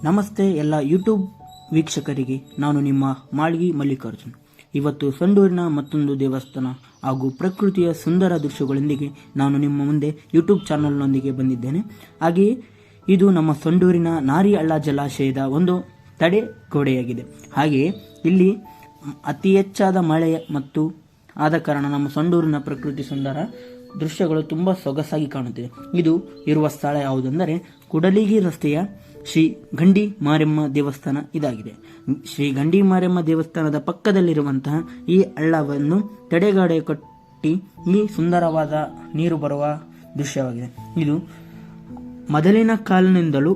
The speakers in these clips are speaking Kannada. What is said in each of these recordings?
ನಮಸ್ತೆ ಎಲ್ಲ ಯೂಟ್ಯೂಬ್ ವೀಕ್ಷಕರಿಗೆ, ನಾನು ನಿಮ್ಮ ಮಾಳ್ಗಿ ಮಲ್ಲಿಕಾರ್ಜುನ್. ಇವತ್ತು ಸಂಡೂರಿನ ಮತ್ತೊಂದು ದೇವಸ್ಥಾನ ಹಾಗೂ ಪ್ರಕೃತಿಯ ಸುಂದರ ದೃಶ್ಯಗಳೊಂದಿಗೆ ನಾನು ನಿಮ್ಮ ಮುಂದೆ ಯೂಟ್ಯೂಬ್ ಚಾನಲ್ನೊಂದಿಗೆ ಬಂದಿದ್ದೇನೆ. ಹಾಗೆಯೇ ಇದು ನಮ್ಮ ಸಂಡೂರಿನ ನಾರಿಹಳ್ಳ ಜಲಾಶಯದ ಒಂದು ತಡೆಗೋಡೆಯಾಗಿದೆ. ಹಾಗೆಯೇ ಇಲ್ಲಿ ಅತಿ ಹೆಚ್ಚಾದ ಮಳೆ ಮತ್ತು ಆದ ಕಾರಣ ನಮ್ಮ ಸಂಡೂರಿನ ಪ್ರಕೃತಿ ಸುಂದರ ದೃಶ್ಯಗಳು ತುಂಬ ಸೊಗಸಾಗಿ ಕಾಣುತ್ತಿದೆ. ಇದು ಇರುವ ಸ್ಥಳ ಯಾವುದೆಂದರೆ ಕೂಡಲಿಗಿ ರಸ್ತೆಯ ಶ್ರೀ ಗಂಡಿ ಮಾರೆಮ್ಮ ದೇವಸ್ಥಾನ ಇದಾಗಿದೆ. ಶ್ರೀ ಗಂಡಿ ಮಾರೆಮ್ಮ ದೇವಸ್ಥಾನದ ಪಕ್ಕದಲ್ಲಿರುವಂತಹ ಈ ಹಳ್ಳವನ್ನು ತಡೆಗೋಡೆ ಕಟ್ಟಿ ಈ ಸುಂದರವಾದ ನೀರು ಬರುವ ದೃಶ್ಯವಾಗಿದೆ. ಇದು ಮೊದಲಿನ ಕಾಲದಿಂದಲೂ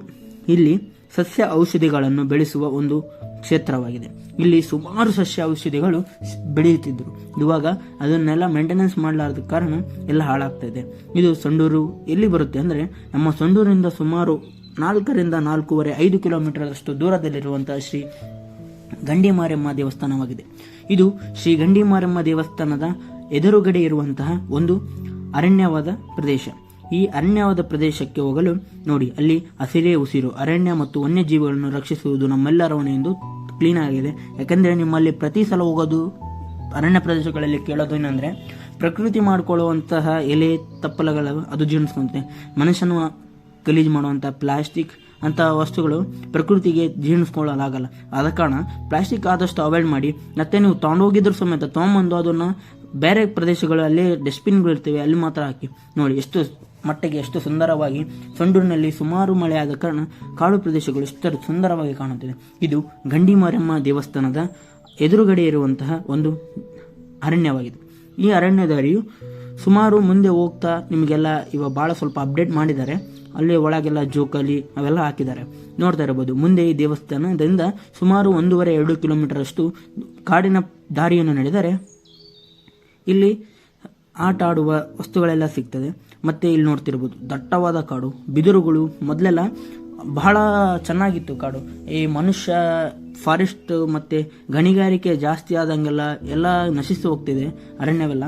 ಇಲ್ಲಿ ಸಸ್ಯ ಔಷಧಿಗಳನ್ನು ಬೆಳೆಸುವ ಒಂದು ಕ್ಷೇತ್ರವಾಗಿದೆ. ಇಲ್ಲಿ ಸುಮಾರು ಸಸ್ಯ ಔಷಧಿಗಳು ಬೆಳೆಯುತ್ತಿದ್ದರು. ಇವಾಗ ಅದನ್ನೆಲ್ಲ ಮೇಂಟೆನೆನ್ಸ್ ಮಾಡಲಾರದ ಕಾರಣ ಎಲ್ಲ ಹಾಳಾಗ್ತಾ ಇದೆ. ಇದು ಸಂಡೂರು ಎಲ್ಲಿ ಬರುತ್ತೆ ಅಂದರೆ, ನಮ್ಮ ಸಂಡೂರಿನಿಂದ ಸುಮಾರು 4.5 ಕಿಲೋಮೀಟರ್ ದೂರದಲ್ಲಿರುವಂತಹ ಶ್ರೀ ಗಂಡಿ ಮಾರೆಮ್ಮ ದೇವಸ್ಥಾನವಾಗಿದೆ. ಇದು ಶ್ರೀ ಗಂಡಿ ಮಾರೆಮ್ಮ ದೇವಸ್ಥಾನದ ಎದುರುಗಡೆ ಇರುವಂತಹ ಒಂದು ಅರಣ್ಯವಾದ ಪ್ರದೇಶ. ಈ ಅರಣ್ಯವಾದ ಪ್ರದೇಶಕ್ಕೆ ಹೋಗಲು ನೋಡಿ, ಅಲ್ಲಿ ಹಸಿರೇ ಉಸಿರು, ಅರಣ್ಯ ಮತ್ತು ವನ್ಯಜೀವಿಗಳನ್ನು ರಕ್ಷಿಸುವುದು ನಮ್ಮೆಲ್ಲರ ಹೊಣೆ ಎಂದು ಕ್ಲೀನ್ ಆಗಿದೆ. ಯಾಕಂದರೆ ನಿಮ್ಮಲ್ಲಿ ಪ್ರತಿ ಸಲ ಹೋಗೋದು ಅರಣ್ಯ ಪ್ರದೇಶಗಳಲ್ಲಿ ಕೇಳೋದು ಏನಂದರೆ, ಪ್ರಕೃತಿ ಮಾಡಿಕೊಳ್ಳುವಂತಹ ಎಲೆ ತಪ್ಪಲಗಳು ಅದು ಜೀರ್ಣಿಸ್ಕೊಂತೆ, ಮನುಷ್ಯನು ಗಲೀಜು ಮಾಡುವಂಥ ಪ್ಲಾಸ್ಟಿಕ್ ಅಂತಹ ವಸ್ತುಗಳು ಪ್ರಕೃತಿಗೆ ಜೀರ್ಣಿಸ್ಕೊಳ್ಳಲಾಗಲ್ಲ. ಆದ ಕಾರಣ ಪ್ಲಾಸ್ಟಿಕ್ ಆದಷ್ಟು ಅವಾಯ್ಡ್ ಮಾಡಿ, ಮತ್ತೆ ನೀವು ತಗೊಂಡೋಗಿದ್ರು ಸಮೇತ ತೊಗೊಂಬಂದು ಅದನ್ನು ಬೇರೆ ಪ್ರದೇಶಗಳು ಅಲ್ಲೇ ಡಸ್ಟ್ಬಿನ್ಗಳು ಇರ್ತವೆ, ಅಲ್ಲಿ ಮಾತ್ರ ಹಾಕಿ. ನೋಡಿ ಎಷ್ಟು ಮಟ್ಟಿಗೆ ಎಷ್ಟು ಸುಂದರವಾಗಿ ಸಂಡೂರಿನಲ್ಲಿ ಸುಮಾರು ಮಳೆ ಆದ ಕಾರಣ ಕಾಡು ಪ್ರದೇಶಗಳು ಎಷ್ಟು ಸುಂದರವಾಗಿ ಕಾಣುತ್ತಿದೆ. ಇದು ಗಂಡಿ ಮಾರೆಮ್ಮ ದೇವಸ್ಥಾನದ ಎದುರುಗಡೆ ಇರುವಂತಹ ಒಂದು ಅರಣ್ಯವಾಗಿದೆ. ಈ ಅರಣ್ಯದಾರಿಯು ಸುಮಾರು ಮುಂದೆ ಹೋಗ್ತಾ ನಿಮಗೆಲ್ಲ ಇವಾಗ ಭಾಳ ಸ್ವಲ್ಪ ಅಪ್ಡೇಟ್ ಮಾಡಿದ್ದಾರೆ. ಅಲ್ಲಿ ಒಳಗೆಲ್ಲ ಜೋಕಾಲಿ ಅವೆಲ್ಲ ಹಾಕಿದ್ದಾರೆ, ನೋಡ್ತಾ ಇರಬಹುದು. ಮುಂದೆ ಈ ದೇವಸ್ಥಾನದಿಂದ ಸುಮಾರು 1.5-2 ಕಿಲೋಮೀಟರ್ ಅಷ್ಟು ಕಾಡಿನ ದಾರಿಯನ್ನು ನಡೆದರೆ ಇಲ್ಲಿ ಆಟ ಆಡುವ ವಸ್ತುಗಳೆಲ್ಲ ಸಿಗ್ತದೆ. ಮತ್ತೆ ಇಲ್ಲಿ ನೋಡ್ತಿರ್ಬೋದು ದಟ್ಟವಾದ ಕಾಡು, ಬಿದಿರುಗಳು. ಮೊದಲೆಲ್ಲ ಬಹಳ ಚೆನ್ನಾಗಿತ್ತು ಕಾಡು. ಈ ಮನುಷ್ಯ ಫಾರೆಸ್ಟ್ ಮತ್ತೆ ಗಣಿಗಾರಿಕೆ ಜಾಸ್ತಿ ಆದಂಗೆಲ್ಲ ಎಲ್ಲ ನಶಿಸಿ ಹೋಗ್ತಿದೆ ಅರಣ್ಯವೆಲ್ಲ.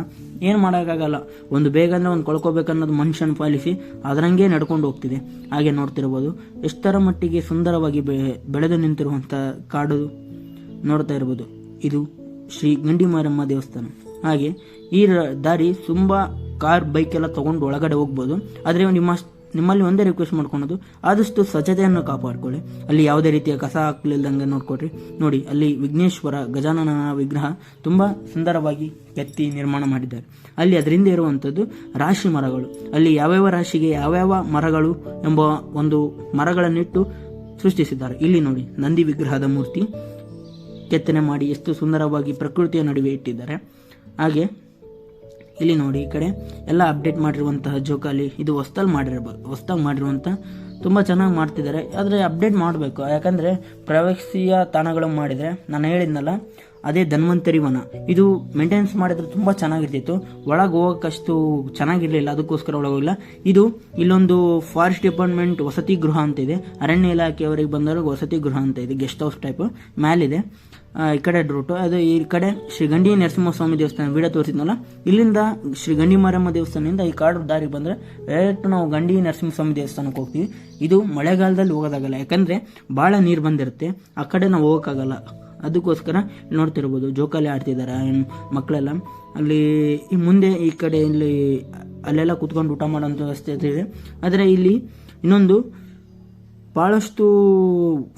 ಏನು ಮಾಡೋಕ್ಕಾಗಲ್ಲ, ಒಂದು ಬೇಗ ಅಂದರೆ ಒಂದು ಕಳ್ಕೊಬೇಕನ್ನೋದು ಮನುಷ್ಯನ ಪಾಲಿಸಿ ಅದರಂಗೆ ನಡ್ಕೊಂಡು ಹೋಗ್ತಿದೆ. ಹಾಗೆ ನೋಡ್ತಿರ್ಬೋದು ಎಷ್ಟರ ಮಟ್ಟಿಗೆ ಸುಂದರವಾಗಿ ಬೆಳೆದು ನಿಂತಿರುವಂಥ ಕಾಡು ನೋಡ್ತಾ ಇರ್ಬೋದು. ಇದು ಶ್ರೀ ಗಂಡಿ ಮಾರಮ್ಮ ದೇವಸ್ಥಾನ. ಹಾಗೆ ಈ ದಾರಿ ತುಂಬ ಕಾರ್ ಬೈಕ್ ಎಲ್ಲ ತಗೊಂಡು ಒಳಗಡೆ ಹೋಗ್ಬೋದು. ಆದರೆ ನಿಮ್ಮಲ್ಲಿ ಒಂದೇ ರಿಕ್ವೆಸ್ಟ್ ಮಾಡ್ಕೊಳೋದು, ಆದಷ್ಟು ಸ್ವಚ್ಛತೆಯನ್ನು ಕಾಪಾಡ್ಕೊಳ್ಳಿ. ಅಲ್ಲಿ ಯಾವುದೇ ರೀತಿಯ ಕಸ ಹಾಕಲಿಲ್ದಂಗೆ ನೋಡ್ಕೊಳ್ರಿ. ನೋಡಿ, ಅಲ್ಲಿ ವಿಘ್ನೇಶ್ವರ ಗಜಾನನ ವಿಗ್ರಹ ತುಂಬ ಸುಂದರವಾಗಿ ಕೆತ್ತಿ ನಿರ್ಮಾಣ ಮಾಡಿದ್ದಾರೆ. ಅಲ್ಲಿ ಅದರಿಂದ ಇರುವಂಥದ್ದು ರಾಶಿ ಮರಗಳು. ಅಲ್ಲಿ ಯಾವ್ಯಾವ ರಾಶಿಗೆ ಯಾವ್ಯಾವ ಮರಗಳು ಎಂಬ ಒಂದು ಮರಗಳನ್ನಿಟ್ಟು ಸೃಷ್ಟಿಸಿದ್ದಾರೆ. ಇಲ್ಲಿ ನೋಡಿ, ನಂದಿ ವಿಗ್ರಹದ ಮೂರ್ತಿ ಕೆತ್ತನೆ ಮಾಡಿ ಎಷ್ಟು ಸುಂದರವಾಗಿ ಪ್ರಕೃತಿಯ ನಡುವೆ ಇಟ್ಟಿದ್ದಾರೆ. ಹಾಗೆ ಇಲ್ಲಿ ನೋಡಿ, ಈ ಕಡೆ ಎಲ್ಲ ಅಪ್ಡೇಟ್ ಮಾಡಿರುವಂತಹ ಜೋಕಾಲಿ, ಇದು ಹೊಸ್ದಾಗಿ ಮಾಡಿರುವಂಥ ತುಂಬ ಚೆನ್ನಾಗಿ ಮಾಡ್ತಿದ್ದಾರೆ. ಆದರೆ ಅಪ್ಡೇಟ್ ಮಾಡಬೇಕು, ಯಾಕಂದರೆ ಪ್ರವಾಸಿಯ ತಾಣಗಳು ಮಾಡಿದರೆ, ನಾನು ಹೇಳಿದ್ನಲ್ಲ ಅದೇ ಧನ್ವಂತರಿ ವನ, ಇದು ಮೇಂಟೆನೆನ್ಸ್ ಮಾಡಿದ್ರೆ ತುಂಬ ಚೆನ್ನಾಗಿರ್ತಿತ್ತು. ಒಳಗೆ ಹೋಗೋಕ್ಕಷ್ಟು ಚೆನ್ನಾಗಿರಲಿಲ್ಲ, ಅದಕ್ಕೋಸ್ಕರ ಒಳಗೆ ಹೋಗಿಲ್ಲ. ಇದು ಇಲ್ಲೊಂದು ಫಾರೆಸ್ಟ್ ಡಿಪಾರ್ಟ್ಮೆಂಟ್ ವಸತಿ ಗೃಹ ಅಂತ ಇದೆ, ಅರಣ್ಯ ಇಲಾಖೆಯವರಿಗೆ ಬಂದವ್ರಿಗೆ ವಸತಿ ಗೃಹ ಅಂತ ಇದೆ, ಗೆಸ್ಟ್ ಹೌಸ್ ಟೈಪ್ ಮೇಲಿದೆ. ಈ ಕಡೆ ರೂಟು ಅದು. ಈ ಕಡೆ ಶ್ರೀ ಗಂಡಿ ನರಸಿಂಹಸ್ವಾಮಿ ದೇವಸ್ಥಾನ ವಿಡಿಯೋ ತೋರಿಸಿದ್ನಲ್ಲ, ಇಲ್ಲಿಂದ ಶ್ರೀ ಗಂಡಿ ಮಾರಮ್ಮ ದೇವಸ್ಥಾನದಿಂದ ಈ ಕಾಡು ದಾರಿ ಬಂದರೆ ಡೈರೆಕ್ಟ್ ನಾವು ಗಂಡಿ ನರಸಿಂಹಸ್ವಾಮಿ ದೇವಸ್ಥಾನಕ್ಕೆ ಹೋಗ್ತೀವಿ. ಇದು ಮಳೆಗಾಲದಲ್ಲಿ ಹೋಗೋದಾಗಲ್ಲ, ಯಾಕಂದರೆ ಭಾಳ ನೀರು ಬಂದಿರುತ್ತೆ, ಆ ಕಡೆ ನಾವು ಹೋಗೋಕ್ಕಾಗಲ್ಲ. ಅದಕ್ಕೋಸ್ಕರ ನೋಡ್ತಿರ್ಬೋದು ಜೋಕಾಲಿ ಆಡ್ತಿದ್ದಾರೆ ಮಕ್ಕಳೆಲ್ಲ. ಅಲ್ಲಿ ಮುಂದೆ ಈ ಕಡೆ ಇಲ್ಲಿ ಅಲ್ಲೆಲ್ಲ ಕೂತ್ಕೊಂಡು ಊಟ ಮಾಡೋಂಥ ವ್ಯವಸ್ಥೆ ಇದೆ. ಆದರೆ ಇಲ್ಲಿ ಇನ್ನೊಂದು ಭಾಳಷ್ಟು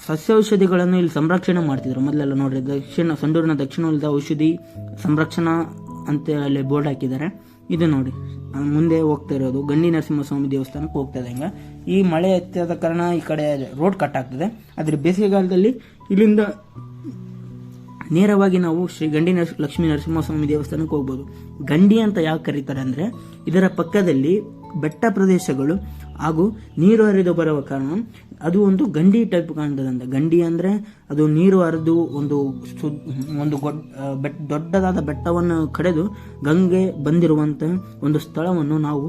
ಸಸ್ಯೌಷಧಿಗಳನ್ನು ಇಲ್ಲಿ ಸಂರಕ್ಷಣೆ ಮಾಡ್ತಿದ್ರು ಮೊದಲೆಲ್ಲ. ನೋಡ್ರಿ, ಸಂಡೂರಿನ ದಕ್ಷಿಣ ವಲಯದ ಔಷಧಿ ಸಂರಕ್ಷಣಾ ಅಂತ ಅಲ್ಲಿ ಬೋರ್ಡ್ ಹಾಕಿದ್ದಾರೆ. ಇದು ನೋಡಿ, ಮುಂದೆ ಹೋಗ್ತಾ ಇರೋದು ಗಂಡಿ ನರಸಿಂಹಸ್ವಾಮಿ ದೇವಸ್ಥಾನಕ್ಕೆ ಹೋಗ್ತಾ ಇದೆ. ಹಿಂಗೆ ಈ ಮಳೆ ಎತ್ತಾದ ಕಾರಣ ಈ ಕಡೆ ರೋಡ್ ಕಟ್ ಆಗ್ತದೆ. ಆದರೆ ಬೇಸಿಗೆಗಾಲದಲ್ಲಿ ಇಲ್ಲಿಂದ ನೇರವಾಗಿ ನಾವು ಶ್ರೀ ಗಂಡಿ ಲಕ್ಷ್ಮೀ ನರಸಿಂಹಸ್ವಾಮಿ ದೇವಸ್ಥಾನಕ್ಕೆ ಹೋಗ್ಬೋದು. ಗಂಡಿ ಅಂತ ಯಾಕೆ ಕರೀತಾರೆ ಅಂದರೆ, ಇದರ ಪಕ್ಕದಲ್ಲಿ ಬೆಟ್ಟ ಪ್ರದೇಶಗಳು ಹಾಗೂ ನೀರು ಹರಿದು ಬರುವ ಕಾರಣ ಅದು ಒಂದು ಗಂಡಿ ಟೈಪ್ ಕಾಣ್ತದಂತೆ. ಗಂಡಿ ಅಂದರೆ ಅದು ನೀರು ಹರಿದು ಒಂದು ದೊಡ್ಡದಾದ ಬೆಟ್ಟವನ್ನು ಕಡೆದು ಗಂಗೆ ಬಂದಿರುವಂಥ ಒಂದು ಸ್ಥಳವನ್ನು ನಾವು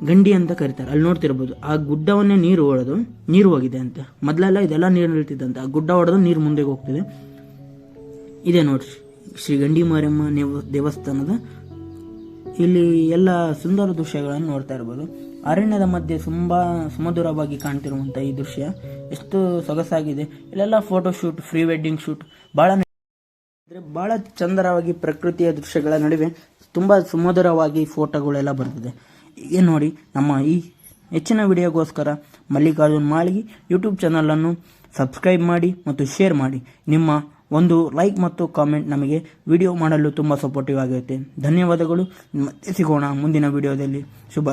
ಗಂಡಿ ಅಂತ ಕರೀತಾರೆ. ಅಲ್ಲಿ ನೋಡ್ತಿರ್ಬೋದು, ಆ ಗುಡ್ಡವನ್ನೇ ನೀರು ಹೋಗಿದೆ ಅಂತೆ. ಮೊದಲೆಲ್ಲ ಇದೆಲ್ಲ ನೀರು ನಿಲ್ತಿದ್ದಂತೆ, ಆ ಗುಡ್ಡ ಹೊಡೆದು ನೀರು ಮುಂದೆ ಹೋಗ್ತಿದೆ. ಇದೇ ನೋಡ್ರಿ ಶ್ರೀ ಗಂಡಿ ಮಾರಮ್ಮ ದೇವಸ್ಥಾನದ ಇಲ್ಲಿ ಎಲ್ಲ ಸುಂದರ ದೃಶ್ಯಗಳನ್ನು ನೋಡ್ತಾ ಇರ್ಬೋದು. ಅರಣ್ಯದ ಮಧ್ಯೆ ತುಂಬಾ ಸುಮಧುರವಾಗಿ ಕಾಣ್ತಿರುವಂಥ ಈ ದೃಶ್ಯ ಎಷ್ಟು ಸೊಗಸಾಗಿದೆ. ಇಲ್ಲೆಲ್ಲ photo shoot, pre wedding shoot ಬಹಳ ಚಂದರವಾಗಿ ಪ್ರಕೃತಿಯ ದೃಶ್ಯಗಳ ನಡುವೆ ತುಂಬಾ ಸುಮಧುರವಾಗಿ ಫೋಟೋಗಳೆಲ್ಲ ಬರ್ತದೆ. ಹೀಗೆ ನೋಡಿ, ನಮ್ಮ ಈ ಹೆಚ್ಚಿನ ವಿಡಿಯೋಗೋಸ್ಕರ ಮಲ್ಲಿಕಾರ್ಜುನ್ ಮಾಳ್ಗಿ ಯೂಟ್ಯೂಬ್ ಚಾನಲನ್ನು ಸಬ್ಸ್ಕ್ರೈಬ್ ಮಾಡಿ ಮತ್ತು ಶೇರ್ ಮಾಡಿ. ನಿಮ್ಮ ಒಂದು ಲೈಕ್ ಮತ್ತು ಕಾಮೆಂಟ್ ನಮಗೆ ವಿಡಿಯೋ ಮಾಡಲು ತುಂಬ ಸಪೋರ್ಟಿವ್ ಆಗಿರುತ್ತೆ. ಧನ್ಯವಾದಗಳು. ಮತ್ತೆ ಸಿಗೋಣ ಮುಂದಿನ ವಿಡಿಯೋದಲ್ಲಿ. ಶುಭ.